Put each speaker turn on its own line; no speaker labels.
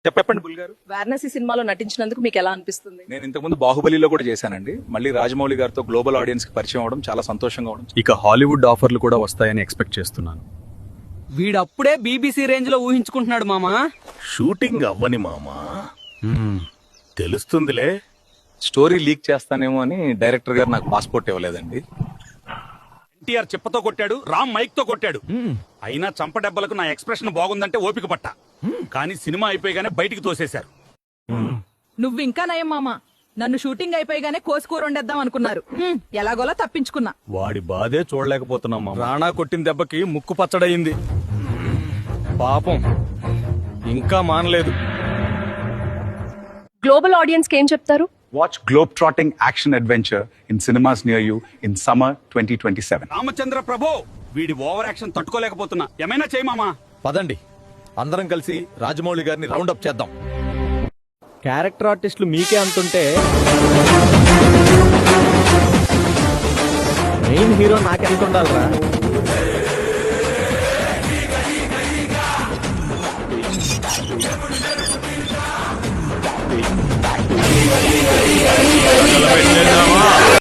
చెప్పండి బుల్ గారు.
వారణాసి సినిమాలో నటించినందుకు మీకు ఎలా అనిపిస్తుంది?
నేను ఇంతకుముందు బాహుబలిలో కూడా చేశానండి. మళ్ళీ రాజమౌళి గారితో గ్లోబల్ ఆడియన్స్ కి పరిచయం అవడం చాలా సంతోషంగా ఉండడం.
ఇక హాలీవుడ్ ఆఫర్లు కూడా వస్తాయని ఎక్స్పెక్ట్ చేస్తున్నాను.
వీడప్పుడే బీబీసీ రేంజ్ లో ఊహించుకుంటున్నాడు మామా.
షూటింగ్ అవ్వని మామా, తెలుస్తుందిలే.
స్టోరీ లీక్ చేస్తానేమో అని డైరెక్టర్ గారు నాకు పాస్పోర్ట్ ఇవ్వలేదండి.
ఎన్టీఆర్ చెప్పతో కొట్టాడు, రామ్ మైక్ తో కొట్టాడు. అయినా చంపడెబ్బలకు నా ఎక్స్ప్రెషన్ బాగుందంటే ఓపిక పట్ట. కానీ సినిమా అయిపోయిగానే బయటికి తోసేశారు.
నువ్వు ఇంకా నయం మామ, నన్ను షూటింగ్ అయిపోయిగానే కోసుకూర వండేద్దాం అనుకున్నారు. ఎలాగోలా తప్పించుకున్నా.
వాడి బాధే చూడలేకపోతున్నాం మామ. రాణా కొట్టిన దెబ్బకి ముక్కు పచ్చడయింది. పాపం ఇంకా మానలేదు.
గ్లోబల్ ఆడియన్స్ కి ఏం చెప్తారు?
Watch globe trotting action adventure in cinemas near you in summer 2027.
Ramachandra Prabhu, వీడి ఓవర్ యాక్షన్ తట్టుకోలేకపోతున్నా. ఏమైనా చేయి మామా.
పదండి, అందరం కలిసి రాజమౌళి గారిని రౌండ్ అప్ చేద్దాం.
క్యారెక్టర్ ఆర్టిస్టులు మీకే అంతుంటే మెయిన్ హీరో నాకెంత ఉండాలరా?
పెట్టేద్దామా?